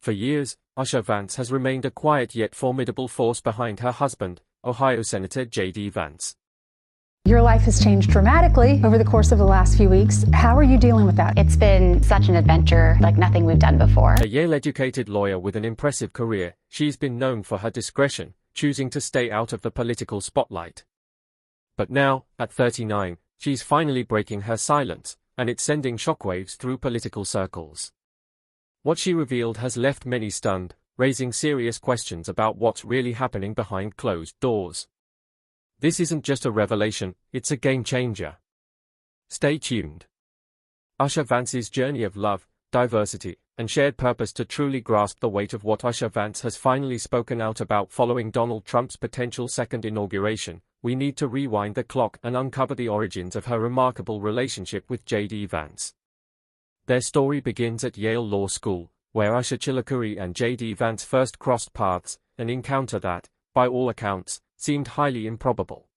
For years, Usha Vance has remained a quiet yet formidable force behind her husband, Ohio Senator J.D. Vance. Your life has changed dramatically over the course of the last few weeks. How are you dealing with that? It's been such an adventure like nothing we've done before. A Yale-educated lawyer with an impressive career, she's been known for her discretion, choosing to stay out of the political spotlight. But now, at 39, she's finally breaking her silence, and it's sending shockwaves through political circles. What she revealed has left many stunned, raising serious questions about what's really happening behind closed doors. This isn't just a revelation, it's a game-changer. Stay tuned. Usha Vance's journey of love, diversity, and shared purpose to truly grasp the weight of what Usha Vance has finally spoken out about following Donald Trump's potential second inauguration, we need to rewind the clock and uncover the origins of her remarkable relationship with J.D. Vance. Their story begins at Yale Law School, where Usha Chilukuri and J.D. Vance first crossed paths, an encounter that, by all accounts, seemed highly improbable.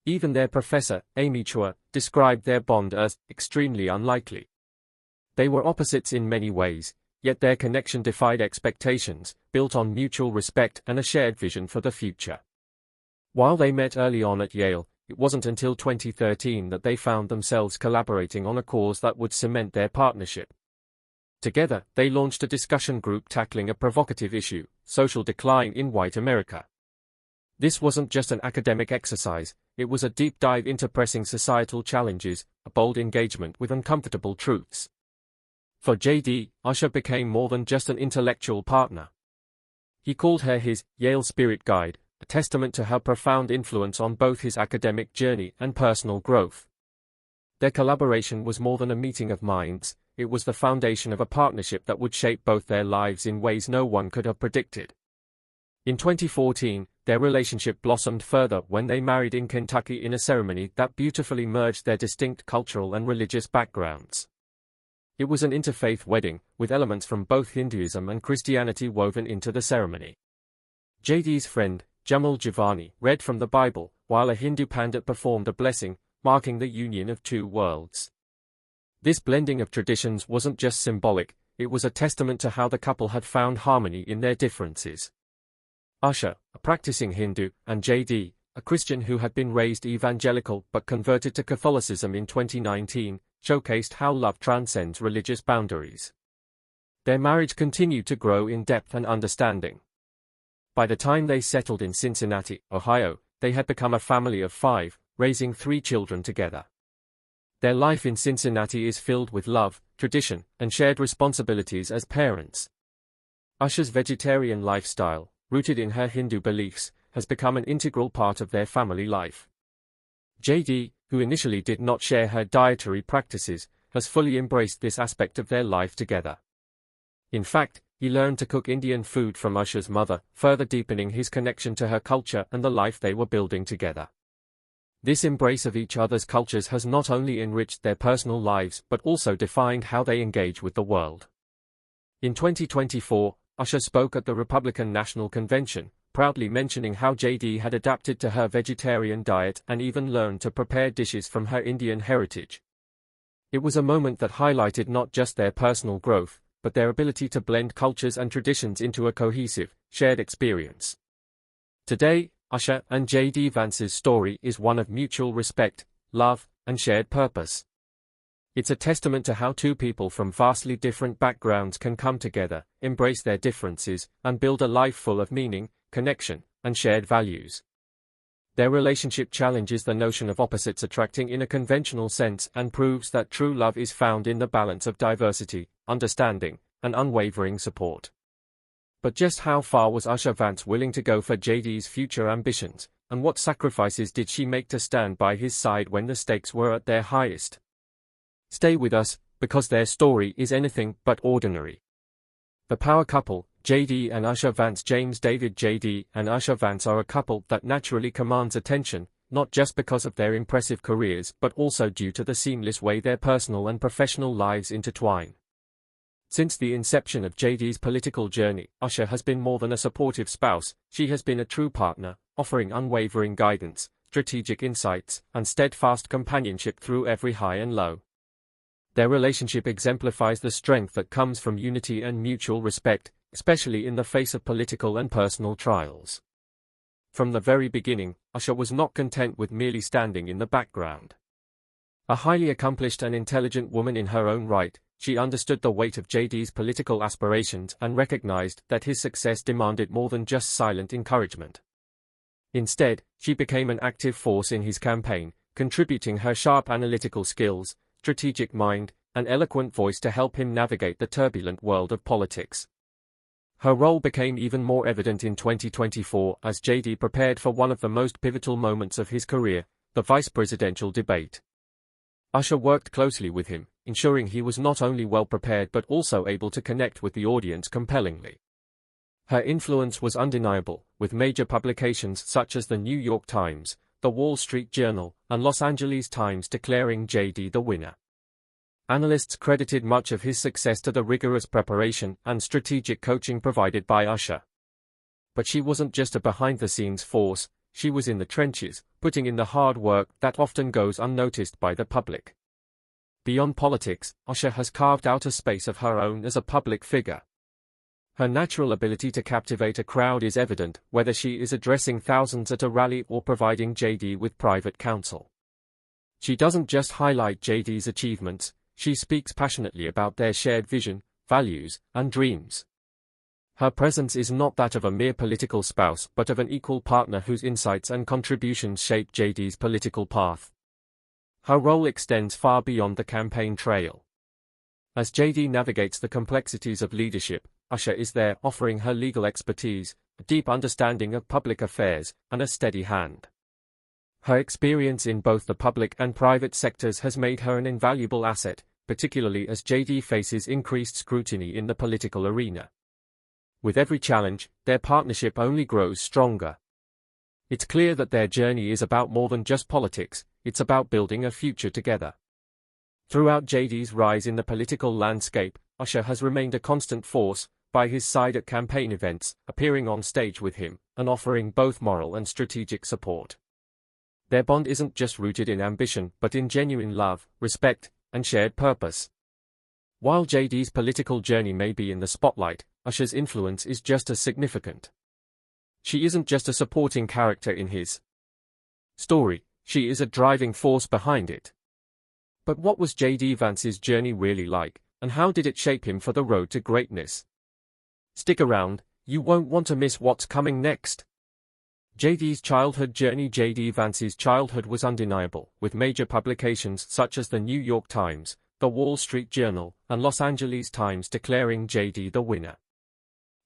Even their professor, Amy Chua, described their bond as extremely unlikely. They were opposites in many ways, yet their connection defied expectations, built on mutual respect and a shared vision for the future. While they met early on at Yale, it wasn't until 2013 that they found themselves collaborating on a cause that would cement their partnership. Together, they launched a discussion group tackling a provocative issue: social decline in white America. This wasn't just an academic exercise, it was a deep dive into pressing societal challenges, a bold engagement with uncomfortable truths. For J.D., Usha became more than just an intellectual partner. He called her his Yale Spirit Guide, a testament to her profound influence on both his academic journey and personal growth. Their collaboration was more than a meeting of minds, it was the foundation of a partnership that would shape both their lives in ways no one could have predicted. In 2014, their relationship blossomed further when they married in Kentucky in a ceremony that beautifully merged their distinct cultural and religious backgrounds. It was an interfaith wedding, with elements from both Hinduism and Christianity woven into the ceremony. J.D.'s friend, Jamal Javani, read from the Bible, while a Hindu pandit performed a blessing, marking the union of two worlds. This blending of traditions wasn't just symbolic, it was a testament to how the couple had found harmony in their differences. Usha, a practicing Hindu, and J.D., a Christian who had been raised evangelical but converted to Catholicism in 2019, showcased how love transcends religious boundaries. Their marriage continued to grow in depth and understanding. By the time they settled in Cincinnati, Ohio, they had become a family of 5, raising 3 children together. Their life in Cincinnati is filled with love, tradition, and shared responsibilities as parents. Usha's vegetarian lifestyle, rooted in her Hindu beliefs, has become an integral part of their family life. J.D., who initially did not share her dietary practices, has fully embraced this aspect of their life together. In fact, he learned to cook Indian food from Usha's mother, further deepening his connection to her culture and the life they were building together. This embrace of each other's cultures has not only enriched their personal lives but also defined how they engage with the world. In 2024, Usha spoke at the Republican National Convention, proudly mentioning how J.D. had adapted to her vegetarian diet and even learned to prepare dishes from her Indian heritage. It was a moment that highlighted not just their personal growth, but their ability to blend cultures and traditions into a cohesive, shared experience. Today, Usha and J.D. Vance's story is one of mutual respect, love, and shared purpose. It's a testament to how two people from vastly different backgrounds can come together, embrace their differences, and build a life full of meaning, connection, and shared values. Their relationship challenges the notion of opposites attracting in a conventional sense and proves that true love is found in the balance of diversity, understanding, and unwavering support. But just how far was Usha Vance willing to go for J.D.'s future ambitions, and what sacrifices did she make to stand by his side when the stakes were at their highest? Stay with us, because their story is anything but ordinary. The power couple, J.D. and Usha Vance. James David J.D. and Usha Vance are a couple that naturally commands attention, not just because of their impressive careers but also due to the seamless way their personal and professional lives intertwine. Since the inception of J.D.'s political journey, Usha has been more than a supportive spouse, she has been a true partner, offering unwavering guidance, strategic insights, and steadfast companionship through every high and low. Their relationship exemplifies the strength that comes from unity and mutual respect, especially in the face of political and personal trials. From the very beginning, Usha was not content with merely standing in the background. A highly accomplished and intelligent woman in her own right, she understood the weight of JD's political aspirations and recognized that his success demanded more than just silent encouragement. Instead, she became an active force in his campaign, contributing her sharp analytical skills, strategic mind, and eloquent voice to help him navigate the turbulent world of politics. Her role became even more evident in 2024 as JD prepared for one of the most pivotal moments of his career, the vice presidential debate. Usha worked closely with him, ensuring he was not only well prepared but also able to connect with the audience compellingly. Her influence was undeniable, with major publications such as the New York Times, the Wall Street Journal, and Los Angeles Times declaring JD the winner. Analysts credited much of his success to the rigorous preparation and strategic coaching provided by Usha. But she wasn't just a behind-the-scenes force, she was in the trenches, putting in the hard work that often goes unnoticed by the public. Beyond politics, Usha has carved out a space of her own as a public figure. Her natural ability to captivate a crowd is evident, whether she is addressing thousands at a rally or providing JD with private counsel. She doesn't just highlight JD's achievements, she speaks passionately about their shared vision, values, and dreams. Her presence is not that of a mere political spouse but of an equal partner whose insights and contributions shape JD's political path. Her role extends far beyond the campaign trail. As JD navigates the complexities of leadership, Usha is there offering her legal expertise, a deep understanding of public affairs, and a steady hand. Her experience in both the public and private sectors has made her an invaluable asset, particularly as JD faces increased scrutiny in the political arena. With every challenge, their partnership only grows stronger. It's clear that their journey is about more than just politics, it's about building a future together. Throughout JD's rise in the political landscape, Usha has remained a constant force, by his side at campaign events, appearing on stage with him, and offering both moral and strategic support. Their bond isn't just rooted in ambition but in genuine love, respect, and shared purpose. While JD's political journey may be in the spotlight, Usha's influence is just as significant. She isn't just a supporting character in his story, she is a driving force behind it. But what was JDVance's journey really like, and how did it shape him for the road to greatness? Stick around, you won't want to miss what's coming next. JD's childhood journey. JDVance's childhood was undeniable, with major publications such as the New York Times, the Wall Street Journal, and Los Angeles Times declaring JD the winner.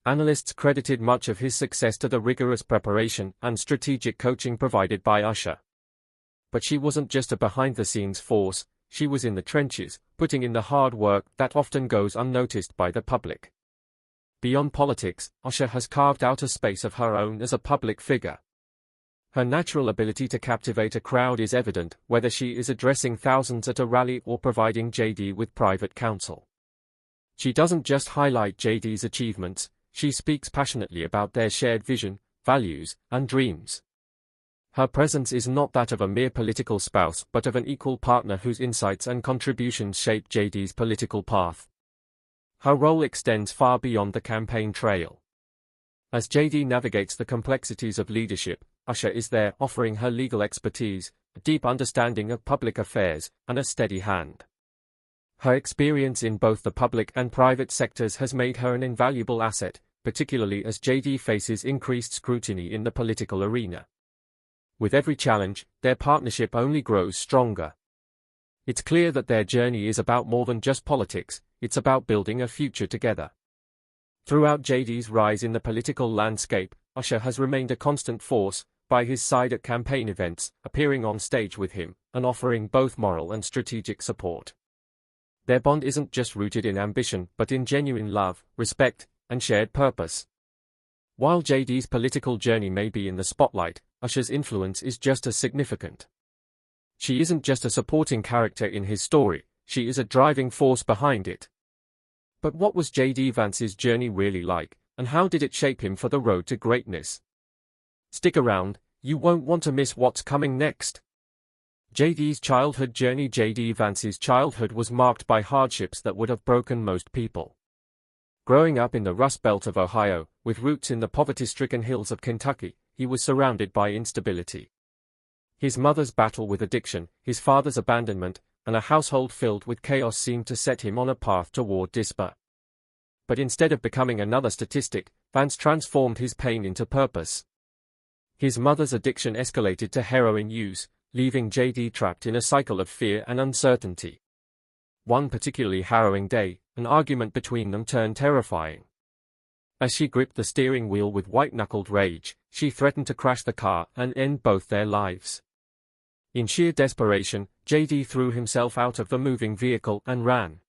Analysts credited much of his success to the rigorous preparation and strategic coaching provided by Usha. But she wasn't just a behind-the-scenes force, she was in the trenches, putting in the hard work that often goes unnoticed by the public. Beyond politics, Usha has carved out a space of her own as a public figure. Her natural ability to captivate a crowd is evident, whether she is addressing thousands at a rally or providing JD with private counsel. She doesn't just highlight JD's achievements, she speaks passionately about their shared vision, values, and dreams. Her presence is not that of a mere political spouse but of an equal partner whose insights and contributions shape JD's political path. Her role extends far beyond the campaign trail. As JD navigates the complexities of leadership, Usha is there offering her legal expertise, a deep understanding of public affairs, and a steady hand. Her experience in both the public and private sectors has made her an invaluable asset, particularly as JD faces increased scrutiny in the political arena. With every challenge, their partnership only grows stronger. It's clear that their journey is about more than just politics, it's about building a future together. Throughout JD's rise in the political landscape, Usha has remained a constant force, by his side at campaign events, appearing on stage with him, and offering both moral and strategic support. Their bond isn't just rooted in ambition but in genuine love, respect, and shared purpose. While JD's political journey may be in the spotlight, Usha's influence is just as significant. She isn't just a supporting character in his story, she is a driving force behind it. But what was JDVance's journey really like, and how did it shape him for the road to greatness? Stick around, you won't want to miss what's coming next. JD's childhood journey. JDVance's childhood was marked by hardships that would have broken most people. Growing up in the Rust Belt of Ohio, with roots in the poverty-stricken hills of Kentucky, he was surrounded by instability. His mother's battle with addiction, his father's abandonment, and a household filled with chaos seemed to set him on a path toward despair. But instead of becoming another statistic, Vance transformed his pain into purpose. His mother's addiction escalated to heroin use, leaving J.D. trapped in a cycle of fear and uncertainty. One particularly harrowing day, an argument between them turned terrifying. As she gripped the steering wheel with white-knuckled rage, she threatened to crash the car and end both their lives. In sheer desperation, J.D. threw himself out of the moving vehicle and ran.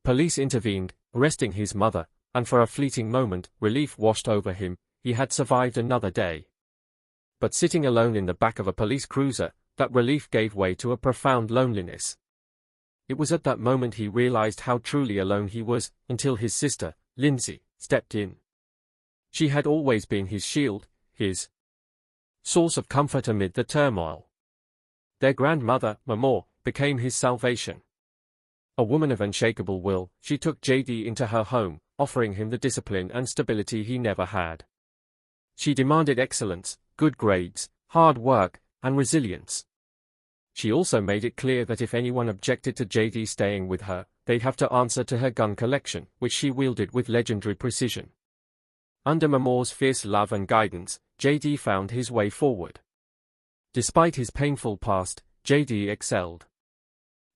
Police intervened, arresting his mother, and for a fleeting moment, relief washed over him. He had survived another day. But sitting alone in the back of a police cruiser, that relief gave way to a profound loneliness. It was at that moment he realized how truly alone he was, until his sister, Lindsay, stepped in. She had always been his shield, his source of comfort amid the turmoil. Their grandmother, Mama, became his salvation. A woman of unshakable will, she took J.D. into her home, offering him the discipline and stability he never had. She demanded excellence, good grades, hard work, and resilience. She also made it clear that if anyone objected to J.D. staying with her, they'd have to answer to her gun collection, which she wielded with legendary precision. Under Mama's fierce love and guidance, J.D. found his way forward. Despite his painful past, J.D. excelled.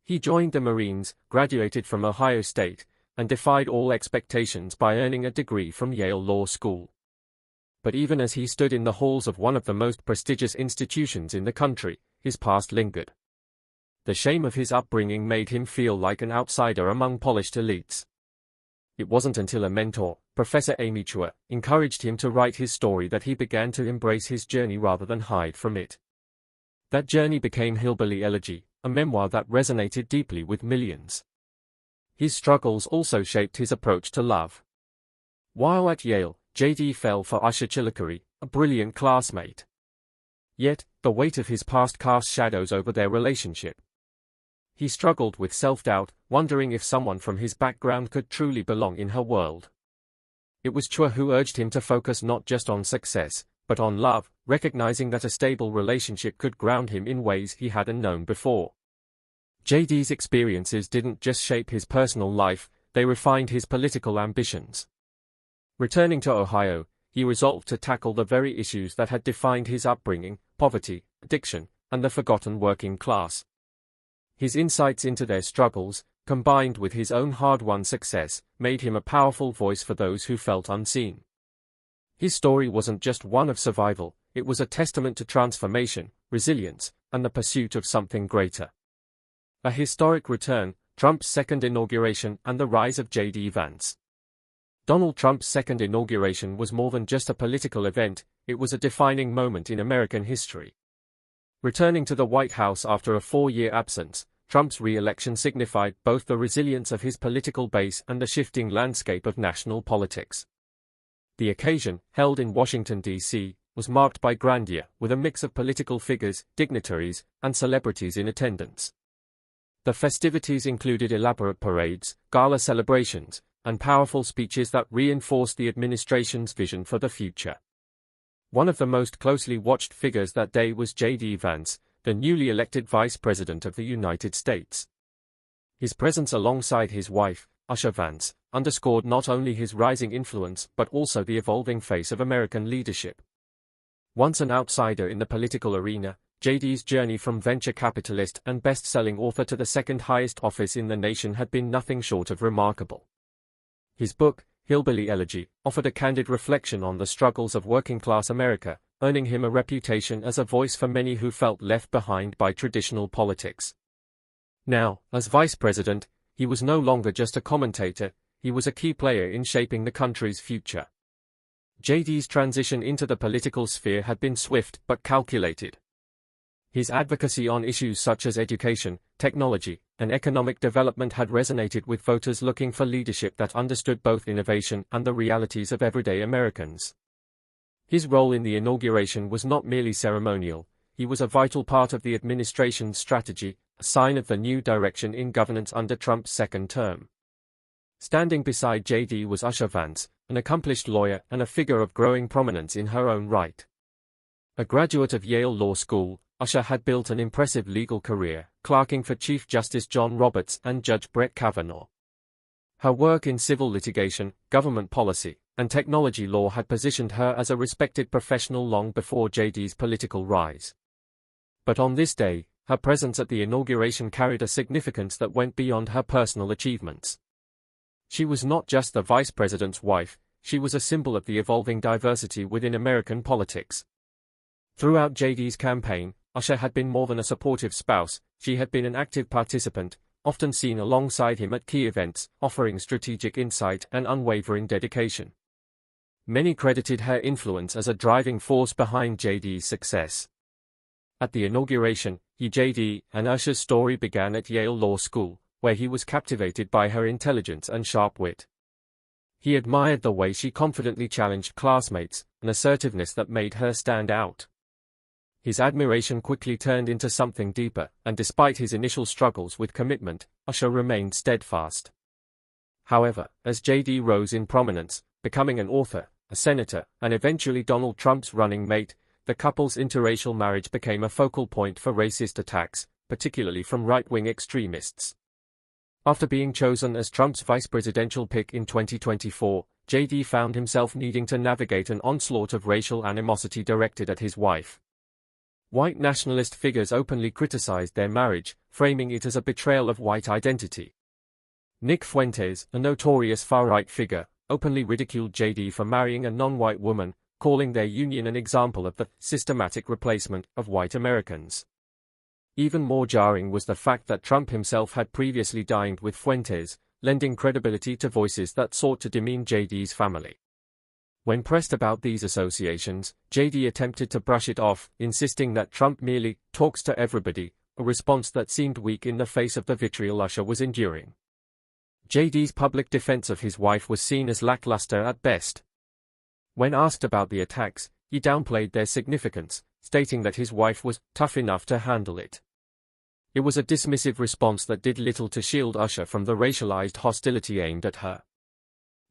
He joined the Marines, graduated from Ohio State, and defied all expectations by earning a degree from Yale Law School. But even as he stood in the halls of one of the most prestigious institutions in the country, his past lingered. The shame of his upbringing made him feel like an outsider among polished elites. It wasn't until a mentor, Professor Amy Chua, encouraged him to write his story that he began to embrace his journey rather than hide from it. That journey became Hillbilly Elegy, a memoir that resonated deeply with millions. His struggles also shaped his approach to love. While at Yale, J.D. fell for Usha Vance, a brilliant classmate. Yet, the weight of his past cast shadows over their relationship. He struggled with self-doubt, wondering if someone from his background could truly belong in her world. It was Chua who urged him to focus not just on success, but on love, recognizing that a stable relationship could ground him in ways he hadn't known before. J.D.'s experiences didn't just shape his personal life, they refined his political ambitions. Returning to Ohio, he resolved to tackle the very issues that had defined his upbringing: poverty, addiction, and the forgotten working class. His insights into their struggles, combined with his own hard-won success, made him a powerful voice for those who felt unseen. His story wasn't just one of survival, it was a testament to transformation, resilience, and the pursuit of something greater. A historic return, Trump's second inauguration, and the rise of J.D. Vance. Donald Trump's second inauguration was more than just a political event, it was a defining moment in American history. Returning to the White House after a 4-year absence, Trump's re-election signified both the resilience of his political base and the shifting landscape of national politics. The occasion, held in Washington, D.C., was marked by grandeur, with a mix of political figures, dignitaries, and celebrities in attendance. The festivities included elaborate parades, gala celebrations, and powerful speeches that reinforced the administration's vision for the future. One of the most closely watched figures that day was J.D. Vance, the newly elected Vice President of the United States. His presence alongside his wife, Usha Vance, underscored not only his rising influence but also the evolving face of American leadership. Once an outsider in the political arena, J.D.'s journey from venture capitalist and best-selling author to the second-highest office in the nation had been nothing short of remarkable. His book, Hillbilly Elegy, offered a candid reflection on the struggles of working-class America, earning him a reputation as a voice for many who felt left behind by traditional politics. Now, as vice president, he was no longer just a commentator, he was a key player in shaping the country's future. J.D.'s transition into the political sphere had been swift but calculated. His advocacy on issues such as education, technology, and economic development had resonated with voters looking for leadership that understood both innovation and the realities of everyday Americans. His role in the inauguration was not merely ceremonial, he was a vital part of the administration's strategy, a sign of the new direction in governance under Trump's second term. Standing beside JD was Usha Vance, an accomplished lawyer and a figure of growing prominence in her own right. A graduate of Yale Law School, Usha had built an impressive legal career, clerking for Chief Justice John Roberts and Judge Brett Kavanaugh. Her work in civil litigation, government policy, and technology law had positioned her as a respected professional long before JD's political rise. But on this day, her presence at the inauguration carried a significance that went beyond her personal achievements. She was not just the vice president's wife, she was a symbol of the evolving diversity within American politics. Throughout JD's campaign, Usha had been more than a supportive spouse, she had been an active participant, often seen alongside him at key events, offering strategic insight and unwavering dedication. Many credited her influence as a driving force behind JD's success. At the inauguration, JD and Usha's story began at Yale Law School, where he was captivated by her intelligence and sharp wit. He admired the way she confidently challenged classmates, an assertiveness that made her stand out. His admiration quickly turned into something deeper, and despite his initial struggles with commitment, Usha remained steadfast. However, as JD rose in prominence, becoming an author, a senator, and eventually Donald Trump's running mate, the couple's interracial marriage became a focal point for racist attacks, particularly from right-wing extremists. After being chosen as Trump's vice presidential pick in 2024, JD found himself needing to navigate an onslaught of racial animosity directed at his wife. White nationalist figures openly criticized their marriage, framing it as a betrayal of white identity. Nick Fuentes, a notorious far-right figure, openly ridiculed JD for marrying a non-white woman, calling their union an example of the systematic replacement of white Americans. Even more jarring was the fact that Trump himself had previously dined with Fuentes, lending credibility to voices that sought to demean JD's family. When pressed about these associations, JD attempted to brush it off, insisting that Trump merely talks to everybody, a response that seemed weak in the face of the vitriol Usha was enduring. JD's public defense of his wife was seen as lackluster at best. When asked about the attacks, he downplayed their significance, stating that his wife was tough enough to handle it. It was a dismissive response that did little to shield Usha from the racialized hostility aimed at her.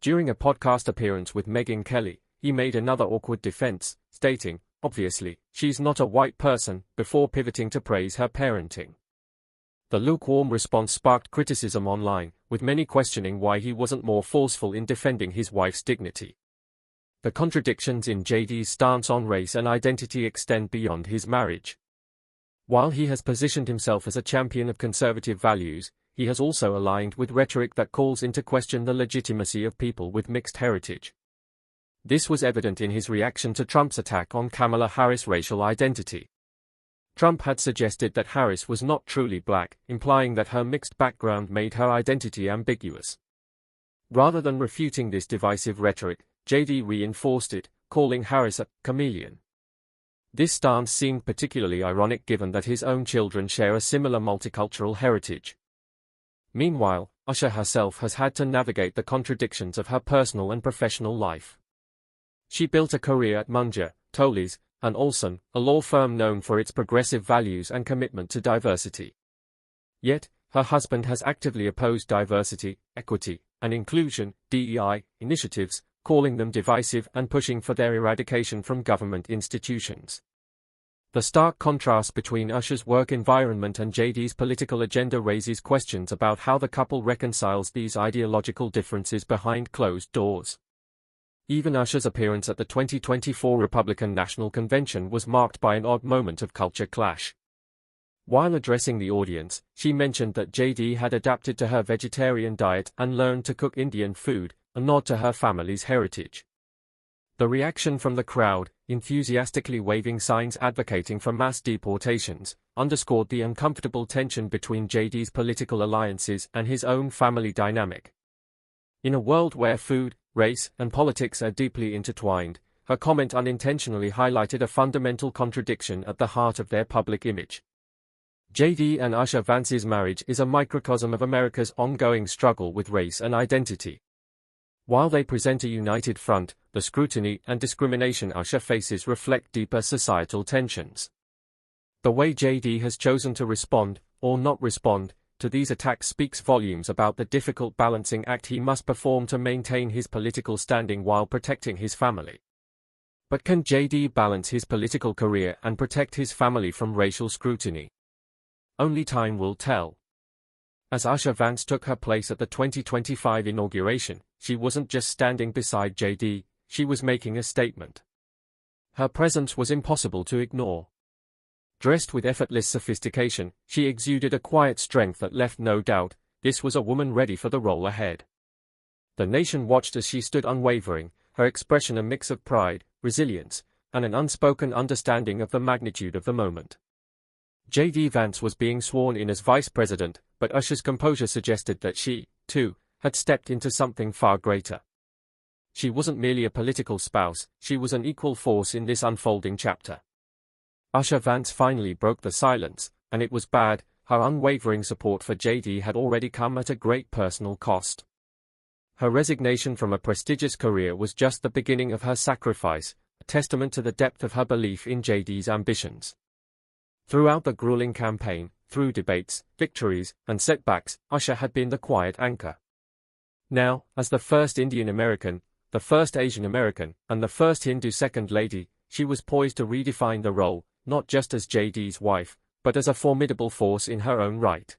During a podcast appearance with Megyn Kelly, he made another awkward defense, stating, "Obviously, she's not a white person," before pivoting to praise her parenting. The lukewarm response sparked criticism online, with many questioning why he wasn't more forceful in defending his wife's dignity. The contradictions in JD's stance on race and identity extend beyond his marriage. While he has positioned himself as a champion of conservative values, he has also aligned with rhetoric that calls into question the legitimacy of people with mixed heritage. This was evident in his reaction to Trump's attack on Kamala Harris' racial identity. Trump had suggested that Harris was not truly black, implying that her mixed background made her identity ambiguous. Rather than refuting this divisive rhetoric, JD reinforced it, calling Harris a chameleon. This stance seemed particularly ironic given that his own children share a similar multicultural heritage. Meanwhile, Usha herself has had to navigate the contradictions of her personal and professional life. She built a career at Munger, Tolley's, and Olson, a law firm known for its progressive values and commitment to diversity. Yet, her husband has actively opposed diversity, equity, and inclusion (DEI) initiatives, calling them divisive and pushing for their eradication from government institutions. The stark contrast between Usha's work environment and JD's political agenda raises questions about how the couple reconciles these ideological differences behind closed doors. Even Usha's appearance at the 2024 Republican National Convention was marked by an odd moment of culture clash. While addressing the audience, she mentioned that JD had adapted to her vegetarian diet and learned to cook Indian food, a nod to her family's heritage. The reaction from the crowd, enthusiastically waving signs advocating for mass deportations, underscored the uncomfortable tension between JD's political alliances and his own family dynamic. In a world where food, race, and politics are deeply intertwined, her comment unintentionally highlighted a fundamental contradiction at the heart of their public image. JD and Usha Vance's marriage is a microcosm of America's ongoing struggle with race and identity. While they present a united front, the scrutiny and discrimination Usha faces reflect deeper societal tensions. The way JD has chosen to respond, or not respond, to these attacks speaks volumes about the difficult balancing act he must perform to maintain his political standing while protecting his family. But can JD balance his political career and protect his family from racial scrutiny? Only time will tell. As Usha Vance took her place at the 2025 inauguration, she wasn't just standing beside JD, she was making a statement. Her presence was impossible to ignore. Dressed with effortless sophistication, she exuded a quiet strength that left no doubt, this was a woman ready for the role ahead. The nation watched as she stood unwavering, her expression a mix of pride, resilience, and an unspoken understanding of the magnitude of the moment. JDVance was being sworn in as vice president, but Usha's composure suggested that she, too, had stepped into something far greater. She wasn't merely a political spouse, she was an equal force in this unfolding chapter. Usha Vance finally broke the silence, and it was bad. Her unwavering support for JD had already come at a great personal cost. Her resignation from a prestigious career was just the beginning of her sacrifice, a testament to the depth of her belief in JD's ambitions. Throughout the grueling campaign, through debates, victories, and setbacks, Usha had been the quiet anchor. Now, as the first Indian American, the first Asian American, and the first Hindu Second Lady, she was poised to redefine the role, not just as JD's wife, but as a formidable force in her own right.